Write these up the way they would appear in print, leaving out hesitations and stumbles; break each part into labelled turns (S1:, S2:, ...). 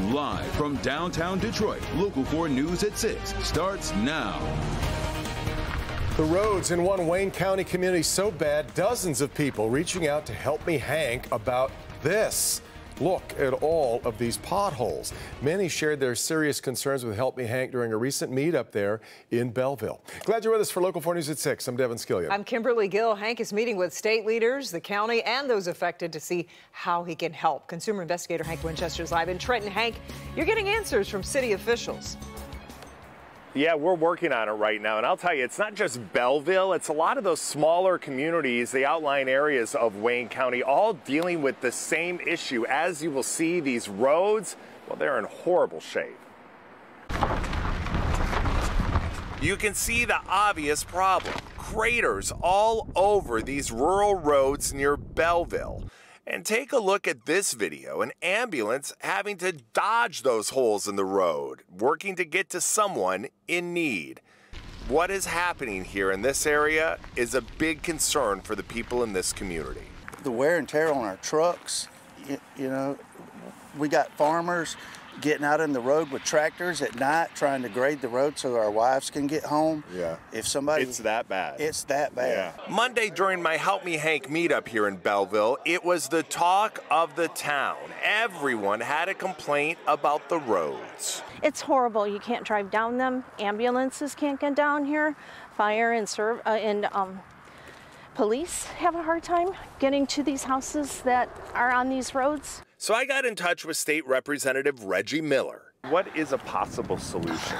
S1: Live from downtown Detroit, Local 4 News at 6 starts now.
S2: The roads in one Wayne County community so bad, dozens of people reaching out to Help Me Hank about this. Look at all of these potholes. Many shared their serious concerns with Help Me Hank during a recent meetup there in Belleville. Glad you're with us for Local 4 News at 6. I'm Devin Skillion.
S3: I'm Kimberly Gill. Hank is meeting with state leaders, the county, and those affected to see how he can help. Consumer investigator Hank Winchester is live in Trenton. Hank, you're getting answers from city officials.
S4: Yeah, we're working on it right now, and I'll tell you, it's not just Belleville, it's a lot of those smaller communities, the outlying areas of Wayne County, all dealing with the same issue. As you will see, these roads, well, they're in horrible shape. You can see the obvious problem. Craters all over these rural roads near Belleville. And take a look at this video, an ambulance having to dodge those holes in the road, working to get to someone in need. What is happening here in this area is a big concern for the people in this community.
S5: The wear and tear on our trucks, you know, we got farmers getting out in the road with tractors at night trying to grade the road so our wives can get home.
S4: Yeah.
S5: If somebody...
S4: It's that bad.
S5: It's that bad.
S4: Yeah. Monday during my Help Me Hank meetup here in Belleville, it was the talk of the town. Everyone had a complaint about the roads.
S6: It's horrible. You can't drive down them. Ambulances can't get down here. Fire and police have a hard time getting to these houses that are on these roads.
S4: So I got in touch with State Representative Reggie Miller. What is a possible solution?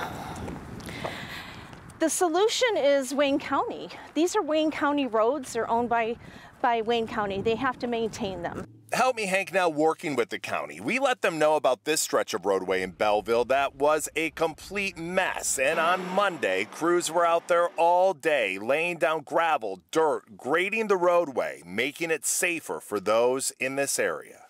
S6: The solution is Wayne County. These are Wayne County roads. They're owned by Wayne County. They have to maintain them.
S4: Help Me Hank now working with the county. We let them know about this stretch of roadway in Belleville that was a complete mess. And on Monday, crews were out there all day laying down gravel, dirt, grading the roadway, making it safer for those in this area.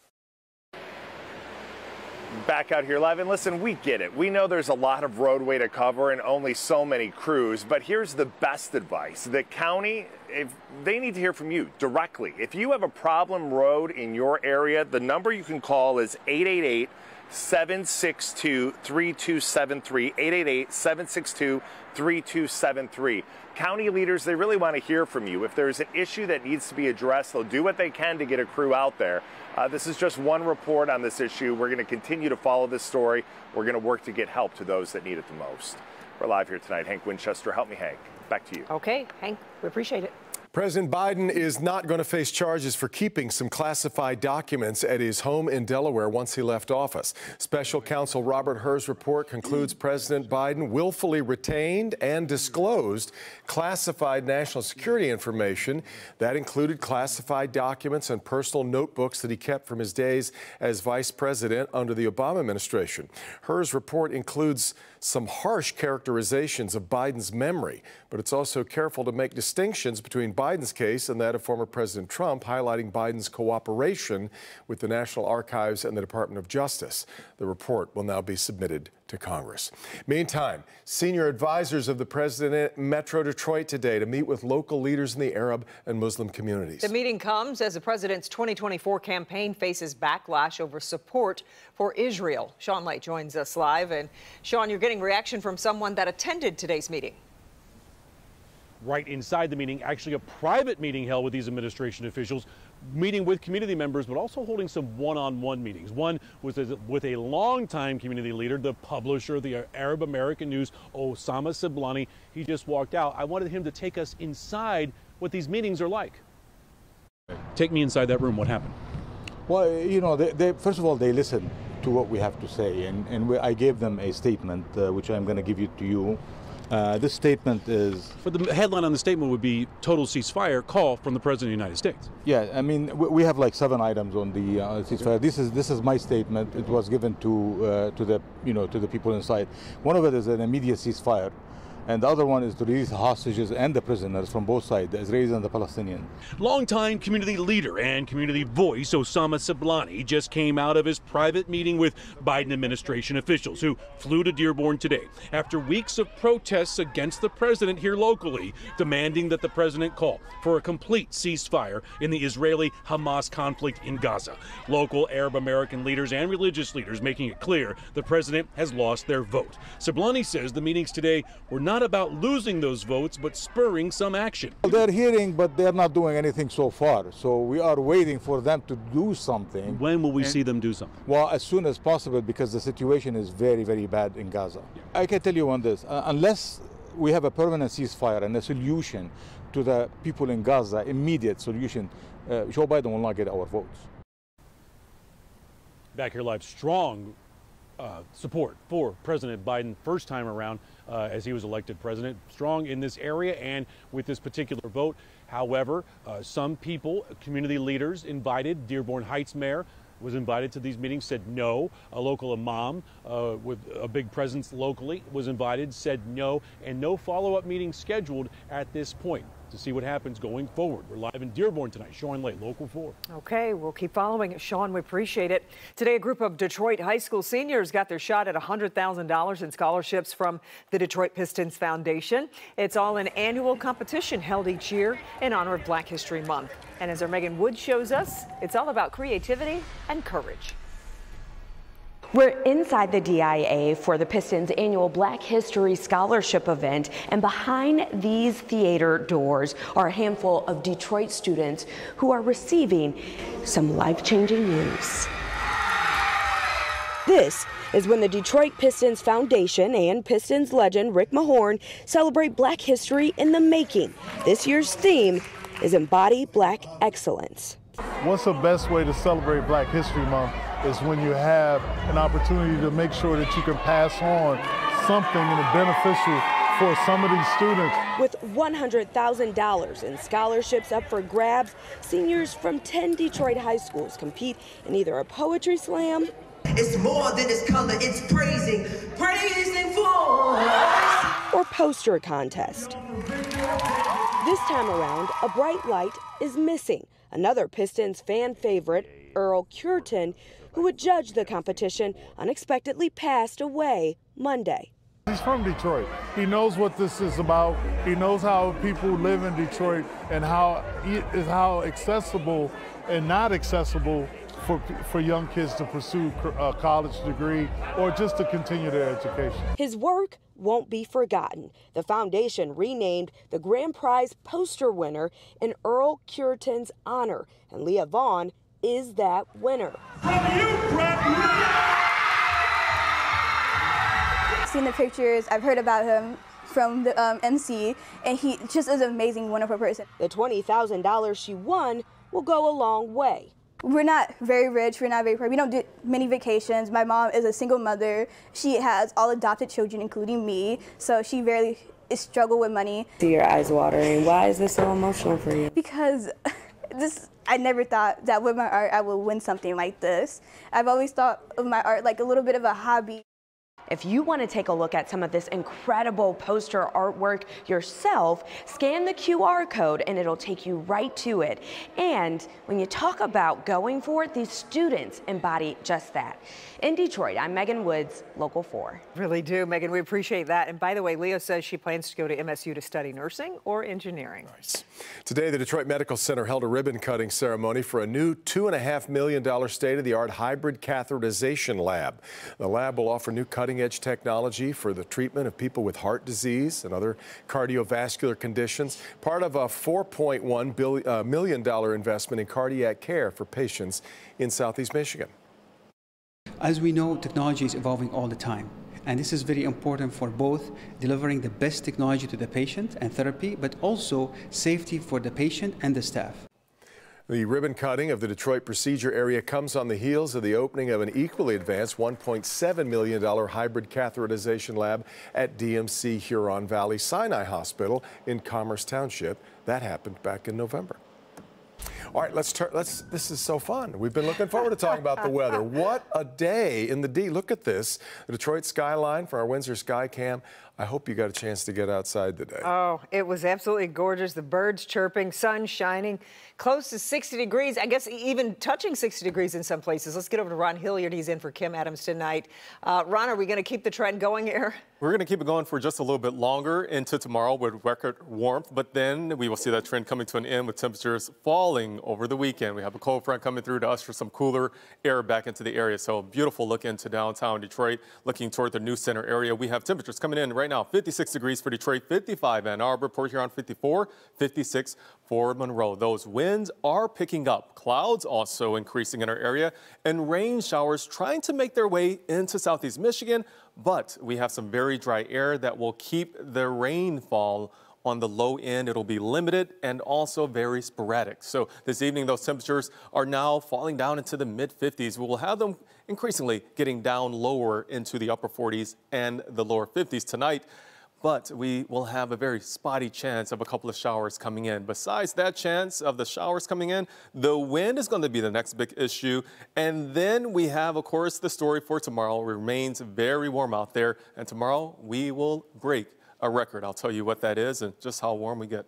S4: Back out here live, and listen, we get it. We know there's a lot of roadway to cover and only so many crews, but here's the best advice. The county, if they need to hear from you directly. If you have a problem road in your area, the number you can call is 888-762-3273, 888-762-3273. County leaders, they really want to hear from you. If there's an issue that needs to be addressed, they'll do what they can to get a crew out there. This is just one report on this issue. We're going to continue to follow this story. We're going to work to get help to those that need it the most. We're live here tonight. Hank Winchester, Help Me Hank. Back to you.
S3: Okay, Hank, we appreciate it.
S2: President Biden is not going to face charges for keeping some classified documents at his home in Delaware once he left office. Special counsel Robert Hur's report concludes President Biden willfully retained and disclosed classified national security information. That included classified documents and personal notebooks that he kept from his days as vice president under the Obama administration. Hur's report includes some harsh characterizations of Biden's memory, but it's also careful to make distinctions between Biden's case and that of former President Trump, highlighting Biden's cooperation with the National Archives and the Department of Justice. The report will now be submitted to Congress. Meantime, senior advisors of the president Metro Detroit today to meet with local leaders in the Arab and Muslim communities.
S3: The meeting comes as the president's 2024 campaign faces backlash over support for Israel. Sean Lake joins us live. And Sean, you're getting reaction from someone that attended today's meeting.
S7: Right inside the meeting, actually a private meeting held with these administration officials, meeting with community members, but also holding some one-on-one meetings. One was with a longtime community leader, the publisher of the Arab American News, Osama Siblani. He just walked out. I wanted him to take us inside what these meetings are like. Take me inside that room. What happened?
S8: Well, you know, first of all, they listened to what we have to say, and I gave them a statement, which I'm going to give to you. This statement is...
S7: But the headline on the statement would be total ceasefire call from the President of the United States.
S8: Yeah, I mean, we have like 7 items on the ceasefire. This is my statement. It was given to the people inside. One of it is an immediate ceasefire. and the other one is to release the hostages and the prisoners from both sides, the Israelis and the Palestinians.
S7: Longtime community leader and community voice Osama Siblani just came out of his private meeting with Biden administration officials who flew to Dearborn today after weeks of protests against the president here locally, demanding that the president call for a complete ceasefire in the Israeli-Hamas conflict in Gaza. Local Arab American leaders and religious leaders making it clear the president has lost their vote. Siblani says the meetings today were not about losing those votes, but spurring some action.
S8: They're hearing, but they're not doing anything so far. So we are waiting for them to do something.
S7: When will we see them do something?
S8: Well, as soon as possible, because the situation is very, very bad in Gaza. I can tell you on this, unless we have a permanent ceasefire and a solution to the people in Gaza, immediate solution, Joe Biden will not get our votes.
S7: Back here live, strong support for President Biden first time around as he was elected president. Strong in this area and with this particular vote. However, some people, community leaders invited, Dearborn Heights Mayor was invited to these meetings, said no. A local imam with a big presence locally was invited, said no, and no follow-up meeting scheduled at this point. To see what happens going forward. We're live in Dearborn tonight. Sean Lay, Local 4.
S3: Okay, we'll keep following it. Sean, we appreciate it. Today, a group of Detroit high school seniors got their shot at $100,000 in scholarships from the Detroit Pistons Foundation. It's all an annual competition held each year in honor of Black History Month. And as our Megan Woods shows us, it's all about creativity and courage.
S9: We're inside the DIA for the Pistons' annual Black History Scholarship event, and behind these theater doors are a handful of Detroit students who are receiving some life-changing news. This is when the Detroit Pistons Foundation and Pistons legend Rick Mahorn celebrate Black history in the making. This year's theme is Embody Black Excellence.
S10: What's the best way to celebrate Black History Month is when you have an opportunity to make sure that you can pass on something beneficial for some of these students.
S9: With $100,000 in scholarships up for grabs, seniors from 10 Detroit high schools compete in either a poetry slam.
S11: It's more than its color, it's praising for.
S9: Or poster contest. This time around, a bright light is missing. Another Pistons fan favorite, Earl Cureton, who would judge the competition, unexpectedly passed away Monday.
S10: He's from Detroit. He knows what this is about. He knows how people live in Detroit and how accessible and not accessible for young kids to pursue a college degree or just to continue their education.
S9: His work won't be forgotten. The foundation renamed the grand prize poster winner in Earl Cureton's honor, and Leah Vaughn is that winner.
S12: I've seen the pictures, I've heard about him from the MC, and he just is an amazing, wonderful person.
S9: The $20,000 she won will go a long way.
S12: We're not very rich, we're not very poor. We don't do many vacations. My mom is a single mother. She has all adopted children, including me, so she rarely struggles with money.
S9: See your eyes watering. Why is this so emotional for you?
S12: Because I never thought that with my art I would win something like this. I've always thought of my art like a little bit of a hobby.
S9: If you want to take a look at some of this incredible poster artwork yourself, scan the QR code and it'll take you right to it. And when you talk about going for it, these students embody just that. In Detroit, I'm Megan Woods, Local 4.
S3: Really do, Megan. We appreciate that. And by the way, Leo says she plans to go to MSU to study nursing or engineering.
S2: Nice. Today, the Detroit Medical Center held a ribbon-cutting ceremony for a new $2.5 million state-of-the-art hybrid catheterization lab. The lab will offer new cutting-edge technology for the treatment of people with heart disease and other cardiovascular conditions, part of a $4.1 million investment in cardiac care for patients in Southeast Michigan.
S13: As we know, technology is evolving all the time, and this is very important for both delivering the best technology to the patient and therapy, but also safety for the patient and the staff.
S2: The ribbon cutting of the Detroit procedure area comes on the heels of the opening of an equally advanced $1.7 million hybrid catheterization lab at DMC Huron Valley Sinai Hospital in Commerce Township. That happened back in November. All right, this is so fun. We've been looking forward to talking about the weather. What a day in the D. Look at this. The Detroit skyline for our Windsor Sky Cam. I hope you got a chance to get outside today.
S3: Oh, it was absolutely gorgeous. The birds chirping, sun shining, close to 60 degrees. I guess even touching 60 degrees in some places. Let's get over to Ron Hilliard. He's in for Kim Adams tonight. Ron, are we going to keep the trend going here?
S14: We're going to keep it going for just a little bit longer into tomorrow with record warmth, but then we will see that trend coming to an end with temperatures falling over the weekend. We have a cold front coming through to usher some cooler air back into the area. So beautiful look into downtown Detroit, looking toward the News Center area. We have temperatures coming in right now, 56 degrees for Detroit, 55 Ann Arbor, Port Huron 54, 56 for Monroe. Those winds are picking up. Clouds also increasing in our area, and rain showers trying to make their way into southeast Michigan. But we have some very dry air that will keep the rainfall on the low end. It'll be limited and also very sporadic. So this evening, those temperatures are now falling down into the mid-50s. We will have them increasingly getting down lower into the upper 40s and the lower 50s tonight. But we will have a very spotty chance of a couple of showers coming in. Besides that chance of the showers coming in, the wind is going to be the next big issue. And then we have, of course, the story for tomorrow. It remains very warm out there. And tomorrow we will break a record. I'll tell you what that is and just how warm we get.